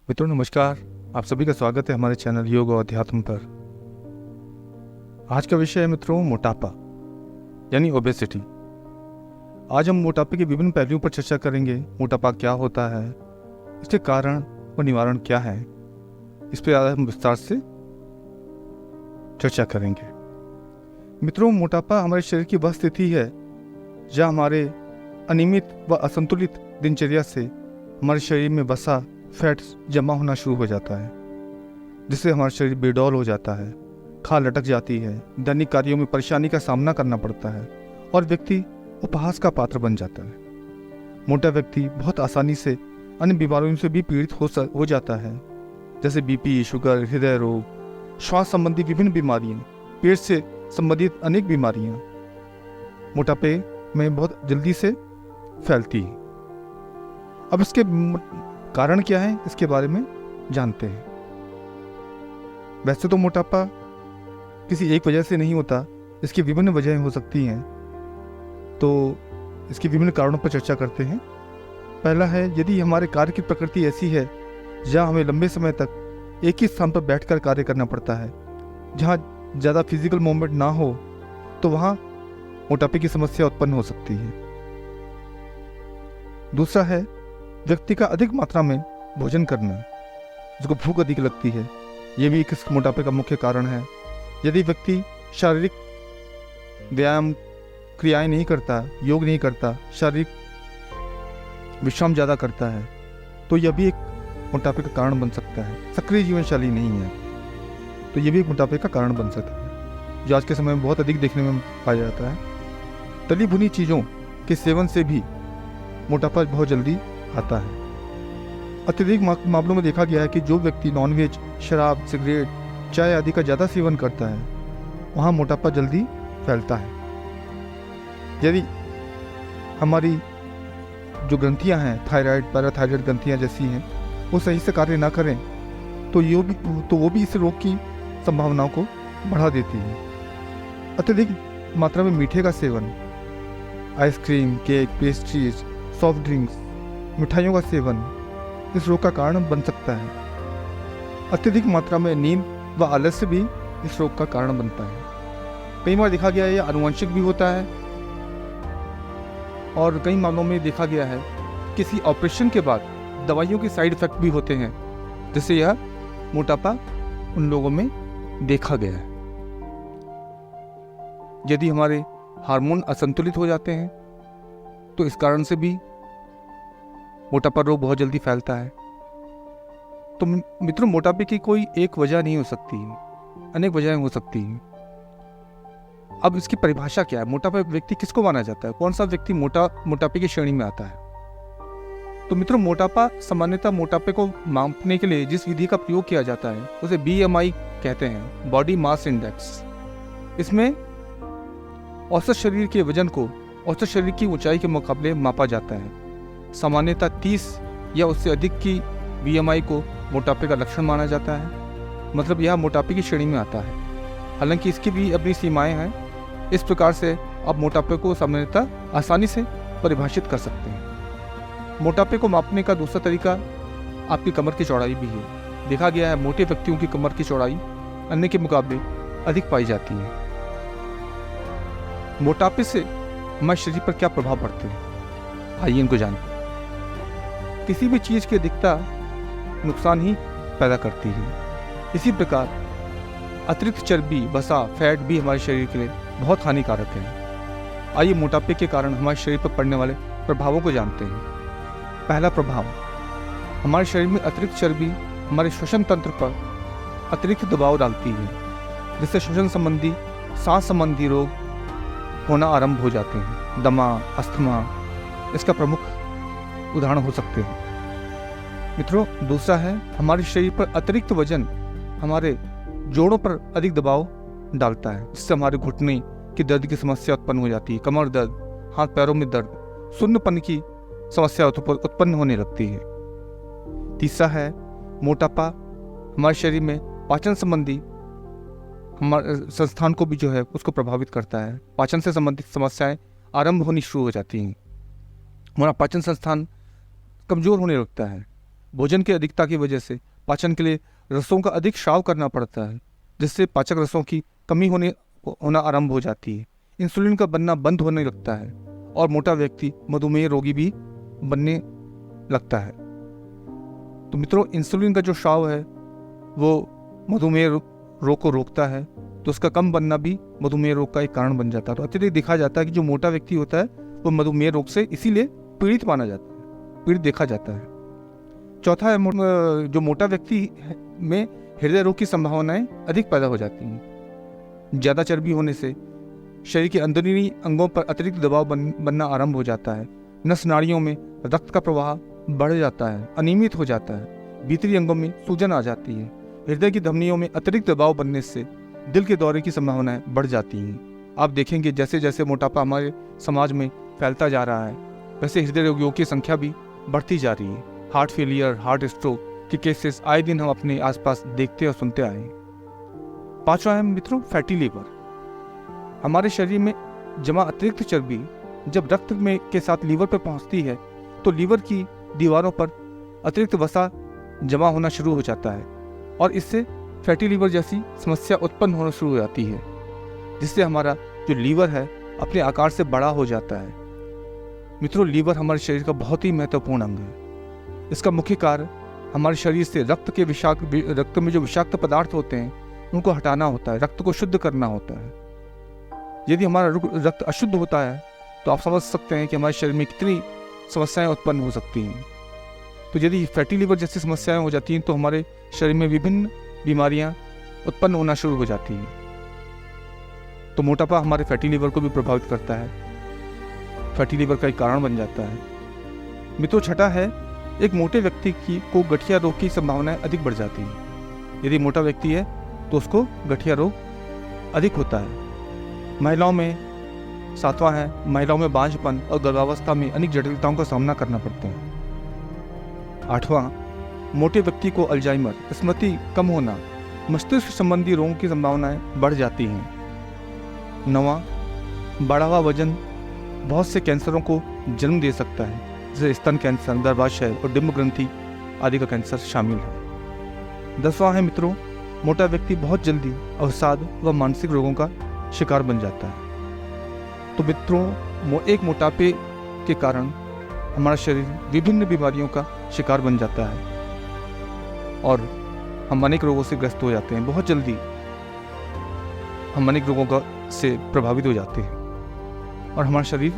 मित्रों नमस्कार। आप सभी का स्वागत है हमारे चैनल योग और अध्यात्म पर। आज का विषय है मित्रों मोटापा यानी ओबेसिटी। आज हम मोटापे के विभिन्न पहलुओं पर चर्चा करेंगे। मोटापा क्या होता है, इसके कारण और निवारण क्या है, इस पर आज हम विस्तार से चर्चा करेंगे। मित्रों मोटापा हमारे शरीर की वह स्थिति है जहाँ हमारे अनियमित व असंतुलित दिनचर्या से हमारे शरीर में वसा फैट्स जमा होना शुरू हो जाता है, जिससे हमारा शरीर बेडौल हो जाता है, खाल लटक जाती है, दैनिक कार्यों में परेशानी का सामना करना पड़ता है और व्यक्ति उपहास का पात्र बन जाता है। मोटा व्यक्ति बहुत आसानी से अन्य बीमारियों से भी पीड़ित हो जाता है, जैसे बीपी, शुगर, हृदय रोग, श्वास संबंधी विभिन्न बीमारियां, पेट से संबंधित अनेक बीमारियां मोटापे में बहुत जल्दी से फैलती है। अब इसके कारण क्या है, इसके बारे में जानते हैं। वैसे तो मोटापा किसी एक वजह से नहीं होता, इसकी विभिन्न वजहें हो सकती हैं, तो इसके विभिन्न कारणों पर चर्चा करते हैं। पहला है, यदि हमारे कार्य की प्रकृति ऐसी है जहां हमें लंबे समय तक एक ही स्थान पर बैठकर कार्य करना पड़ता है, जहां ज़्यादा फिजिकल मूवमेंट ना हो, तो वहां मोटापे की समस्या उत्पन्न हो सकती है। दूसरा है, व्यक्ति का अधिक मात्रा में भोजन करना, जिसको भूख अधिक लगती है, ये भी इस मोटापे का मुख्य कारण है। यदि व्यक्ति शारीरिक व्यायाम क्रियाएं नहीं करता, योग नहीं करता, शारीरिक विश्राम ज़्यादा करता है, तो यह भी एक मोटापे का कारण बन सकता है। सक्रिय जीवन शैली नहीं है तो यह भी एक मोटापे का कारण बन सकता है, जो आज के समय में बहुत अधिक देखने में पाया जाता है। तली भुनी चीज़ों के सेवन से भी मोटापा बहुत जल्दी आता है। अत्यधिक मामलों में देखा गया है कि जो व्यक्ति नॉनवेज, शराब, सिगरेट, चाय आदि का ज़्यादा सेवन करता है, वहाँ मोटापा जल्दी फैलता है। यदि हमारी जो ग्रंथियाँ हैं, थायराइड, पैराथायराइड ग्रंथियाँ जैसी हैं, वो सही से कार्य ना करें तो वो भी इस रोग की संभावनाओं को बढ़ा देती है। अत्यधिक मात्रा में मीठे का seven, ice cream, cake, pastries, soft drinks, मिठाइयों का सेवन इस रोग का कारण बन सकता है। अत्यधिक मात्रा में नींद व आलस्य भी इस रोग का कारण बनता है। कई बार देखा गया है यह आनुवंशिक भी होता है, और कई मामलों में देखा गया है किसी ऑपरेशन के बाद दवाइयों के साइड इफेक्ट भी होते हैं, जिससे यह मोटापा उन लोगों में देखा गया है। यदि हमारे हार्मोन असंतुलित हो जाते हैं तो इस कारण से भी मोटापा रोग बहुत जल्दी फैलता है। तो मित्रों मोटापे की कोई एक वजह नहीं हो सकती, अनेक वजहें हो सकती हैं। अब इसकी परिभाषा क्या है? मोटापा व्यक्ति किसको माना जाता है? कौन सा व्यक्ति मोटापे की श्रेणी में आता है? तो मित्रों मोटापा सामान्यतः मोटापे को मापने के लिए जिस विधि का प्रयोग किया जाता है उसे BMI कहते हैं, बॉडी मास इंडेक्स। इसमें औसत शरीर के वजन को औसत शरीर की ऊंचाई के मुकाबले मापा जाता है। सामान्यतः 30 या उससे अधिक की BMI को मोटापे का लक्षण माना जाता है, मतलब यह मोटापे की श्रेणी में आता है। हालांकि इसकी भी अपनी सीमाएं हैं। इस प्रकार से आप मोटापे को सामान्यतः आसानी से परिभाषित कर सकते हैं। मोटापे को मापने का दूसरा तरीका आपकी कमर की चौड़ाई भी है। देखा गया है मोटे व्यक्तियों की कमर की चौड़ाई अन्य के मुकाबले अधिक पाई जाती है। मोटापे से हमारे शरीर पर क्या प्रभाव पड़ते हैं, आइए इनको जानते हैं। किसी भी चीज़ की अधिकता नुकसान ही पैदा करती है। इसी प्रकार अतिरिक्त चर्बी, वसा, फैट भी हमारे शरीर के लिए बहुत हानिकारक है। आइए मोटापे के कारण हमारे शरीर पर पड़ने वाले प्रभावों को जानते हैं। पहला प्रभाव, हमारे शरीर में अतिरिक्त चर्बी हमारे श्वसन तंत्र पर अतिरिक्त दबाव डालती है, जिससे श्वसन संबंधी, सांस संबंधी रोग होना आरंभ हो जाते हैं। दमा, अस्थमा इसका प्रमुख उदाहरण हो सकते हैं। मित्रों दूसरा है, हमारे शरीर पर अतिरिक्त वजन हमारे जोड़ों पर अधिक दबाव डालता है, जिससे हमारे घुटने की दर्द की समस्या उत्पन्न हो जाती है, कमर दर्द, हाथ पैरों में दर्द, शून्यपन की समस्या उत्पन्न होने लगती है। तीसरा है, मोटापा हमारे शरीर में पाचन संबंधी हमारे संस्थान को भी जो है उसको प्रभावित करता है। पाचन से संबंधित समस्याएं आरंभ होनी शुरू हो जाती हैं। हमारा पाचन संस्थान कमज़ोर होने लगता है, भोजन की अधिकता की वजह से पाचन के लिए रसों का अधिक स्राव करना पड़ता है, जिससे पाचक रसों की कमी होना आरंभ हो जाती है। इंसुलिन का बनना बंद होने लगता है और मोटा व्यक्ति मधुमेह रोगी भी बनने लगता है। तो मित्रों, इंसुलिन का जो स्राव है वो मधुमेह रोग को रोकता है, तो उसका कम बनना भी मधुमेह रोग का एक कारण बन जाता है। तो अत्यधिक देखा जाता है कि जो मोटा व्यक्ति होता है वो मधुमेह रोग से इसीलिए पीड़ित माना जाता है, पीड़ित देखा जाता है। चौथा है जो मोटा व्यक्ति में हृदय रोग की संभावनाएं अधिक पैदा हो जाती हैं। ज़्यादा चर्बी होने से शरीर के अंदरूनी अंगों पर अतिरिक्त दबाव बनना आरंभ हो जाता है। नस नाड़ियों में रक्त का प्रवाह बढ़ जाता है, अनियमित हो जाता है, भीतरी अंगों में सूजन आ जाती है। हृदय की धमनियों में अतिरिक्त दबाव बनने से दिल के दौरे की संभावनाएं बढ़ जाती हैं। आप देखेंगे जैसे जैसे मोटापा हमारे समाज में फैलता जा रहा है, वैसे हृदय रोगियों की संख्या भी बढ़ती जा रही है। हार्ट फेलियर, हार्ट स्ट्रोक के केसेस आए दिन हम अपने आसपास देखते और सुनते आए हैं। पांचवा है मित्रों फैटी लीवर। हमारे शरीर में जमा अतिरिक्त चर्बी जब रक्त में के साथ लीवर पर पहुंचती है तो लीवर की दीवारों पर अतिरिक्त वसा जमा होना शुरू हो जाता है और इससे फैटी लीवर जैसी समस्या उत्पन्न होना शुरू हो जाती है, जिससे हमारा जो लीवर है अपने आकार से बड़ा हो जाता है। मित्रों, लीवर हमारे शरीर का बहुत ही महत्वपूर्ण अंग है। इसका मुख्य कार्य हमारे शरीर से रक्त में जो विषाक्त पदार्थ होते हैं उनको हटाना होता है, रक्त को शुद्ध करना होता है। यदि हमारा रक्त अशुद्ध होता है तो आप समझ सकते हैं कि हमारे शरीर में कितनी समस्याएं उत्पन्न हो सकती हैं। तो यदि फैटी लीवर जैसी समस्याएं हो जाती हैं तो हमारे शरीर में विभिन्न बीमारियां उत्पन्न होना शुरू हो जाती हैं। तो मोटापा हमारे फैटी लीवर को भी प्रभावित करता है, फैटी लीवर का एक कारण बन जाता है। मित्रों, छठा है एक मोटे व्यक्ति को गठिया रोग की संभावनाएं अधिक बढ़ जाती हैं। यदि मोटा व्यक्ति है तो उसको गठिया रोग अधिक होता है। महिलाओं में सातवां है महिलाओं में बांझपन और गर्भावस्था में अनेक जटिलताओं का सामना करना पड़ता है। आठवां, मोटे व्यक्ति को अल्जाइमर, स्मृति कम होना, मस्तिष्क संबंधी रोगों की संभावनाएं बढ़ जाती हैं। नौवां, बढ़ा हुआ वजन बहुत से कैंसरों को जन्म दे सकता है, जैसे स्तन कैंसर, गर्भाशय और डिंब ग्रंथि आदि का कैंसर शामिल है। 10वां है मित्रों, मोटा व्यक्ति बहुत जल्दी अवसाद व मानसिक रोगों का शिकार बन जाता है। तो मित्रों, एक मोटापे के कारण हमारा शरीर विभिन्न बीमारियों का शिकार बन जाता है और हम अनेक रोगों से ग्रस्त हो जाते हैं। बहुत जल्दी हम अनेक रोगों से प्रभावित हो जाते हैं और हमारा शरीर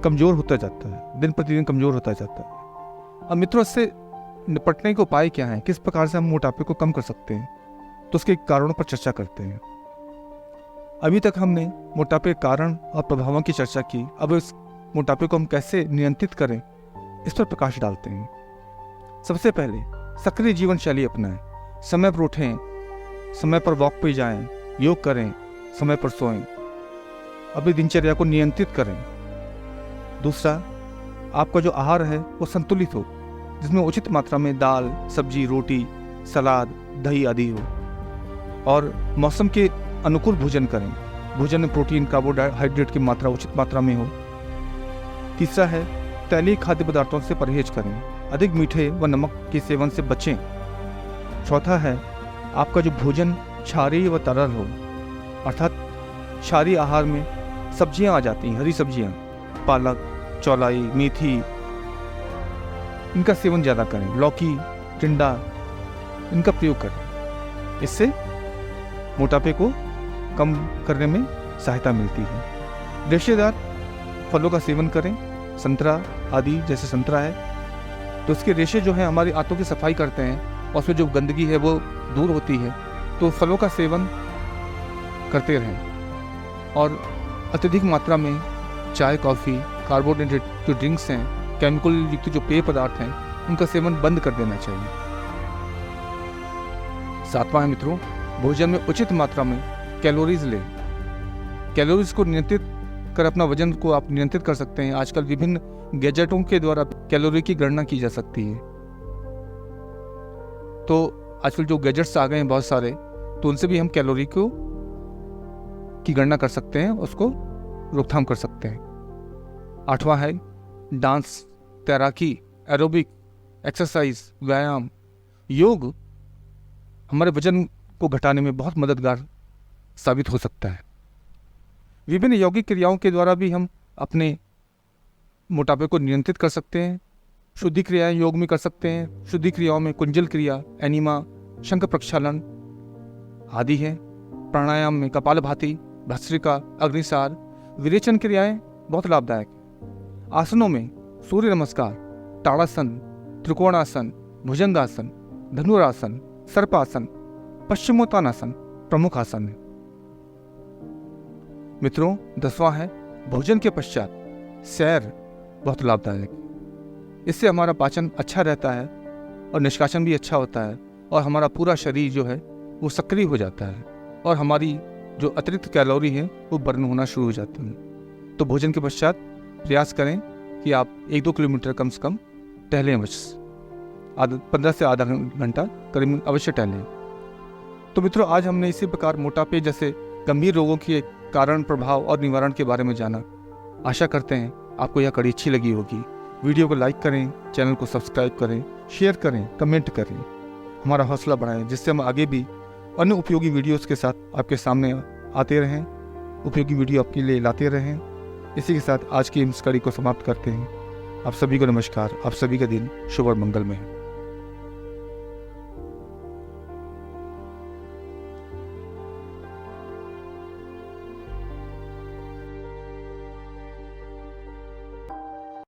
कमजोर होता जाता है, दिन प्रतिदिन कमजोर होता जाता है। अब मित्रों, इससे निपटने के उपाय क्या हैं, किस प्रकार से हम मोटापे को कम कर सकते हैं, तो उसके कारणों पर चर्चा करते हैं। अभी तक हमने मोटापे के कारण और प्रभावों की चर्चा की। अब इस मोटापे को हम कैसे नियंत्रित करें, इस पर प्रकाश डालते हैं। सबसे पहले सक्रिय जीवन शैली अपनाएं, समय पर उठें, समय पर वॉक पे जाएं, योग करें, समय पर सोएं, अपनी दिनचर्या को नियंत्रित करें। दूसरा, आपका जो आहार है वो संतुलित हो, जिसमें उचित मात्रा में दाल, सब्जी, रोटी, सलाद, दही आदि हो और मौसम के अनुकूल भोजन करें। भोजन में प्रोटीन, कार्बोहाइड्रेट की मात्रा उचित मात्रा में हो। तीसरा है तैलीय खाद्य पदार्थों से परहेज करें, अधिक मीठे व नमक के सेवन से बचें। चौथा है आपका जो भोजन क्षारीय व तरल हो, अर्थात क्षारीय आहार में सब्जियां आ जाती हैं, हरी सब्जियां, पालक, चौलाई, मेथी, इनका सेवन ज़्यादा करें। लौकी, टिंडा, इनका प्रयोग करें। इससे मोटापे को कम करने में सहायता मिलती है। रेशेदार फलों का सेवन करें, संतरा आदि, जैसे संतरा है तो उसके रेशे जो हैं हमारी आंतों की सफाई करते हैं और उसमें जो गंदगी है वो दूर होती है। तो फलों का सेवन करते रहें और अत्यधिक मात्रा में चाय, कॉफ़ी, कार्बोहाइड्रेट जो ड्रिंक्स हैं, केमिकल युक्त जो पेय पदार्थ हैं, उनका सेवन बंद कर देना चाहिए। सातवां है मित्रों, भोजन में उचित मात्रा में कैलोरीज लें। कैलोरीज को नियंत्रित कर अपना वजन को आप नियंत्रित कर सकते हैं। आजकल विभिन्न गैजेटों के द्वारा कैलोरी की गणना की जा सकती है। तो आजकल जो गैजेट्स आ गए हैं बहुत सारे, तो उनसे भी हम कैलोरी की गणना कर सकते हैं, उसको रोकथाम कर सकते हैं। आठवां है डांस तैराकी, एरोबिक, एक्सरसाइज, व्यायाम, योग हमारे वजन को घटाने में बहुत मददगार साबित हो सकता है। विभिन्न यौगिक क्रियाओं के द्वारा भी हम अपने मोटापे को नियंत्रित कर सकते हैं। शुद्धि क्रियाएं योग में कर सकते हैं। शुद्धि क्रियाओं में कुंजल क्रिया, एनिमा, शंख प्रक्षालन आदि है। प्राणायाम में कपालभाति, भस्त्रिका, अग्निसार, विरेचन क्रियाएं बहुत लाभदायक है। आसनों में सूर्य नमस्कार, ताड़ासन, त्रिकोणासन, भुजंगासन, धनुरासन, सर्पासन, पश्चिमोत्तानासन प्रमुख आसन है। मित्रों, 10वां है भोजन के पश्चात सैर बहुत लाभदायक है। इससे हमारा पाचन अच्छा रहता है और निष्कासन भी अच्छा होता है और हमारा पूरा शरीर जो है वो सक्रिय हो जाता है और हमारी जो अतिरिक्त कैलोरी है वो बर्न होना शुरू हो जाती है। तो भोजन के पश्चात प्रयास करें कि आप 1-2 किलोमीटर कम से कम टहलें अवश्य, 15 से आधा घंटा करीब अवश्य टहलें। तो मित्रों, आज हमने इसी प्रकार मोटापे जैसे गंभीर रोगों के कारण, प्रभाव और निवारण के बारे में जाना। आशा करते हैं आपको यह कड़ी अच्छी लगी होगी। वीडियो को लाइक करें, चैनल को सब्सक्राइब करें, शेयर करें, कमेंट करें, हमारा हौसला बढ़ाएं, जिससे हम आगे भी अन्य उपयोगी वीडियोस के साथ आपके सामने आते रहें, उपयोगी वीडियो आपके लिए लाते रहें। इसी के साथ आज की इस कड़ी को समाप्त करते हैं। आप सभी को नमस्कार। आप सभी का दिन शुभ और मंगलमय है।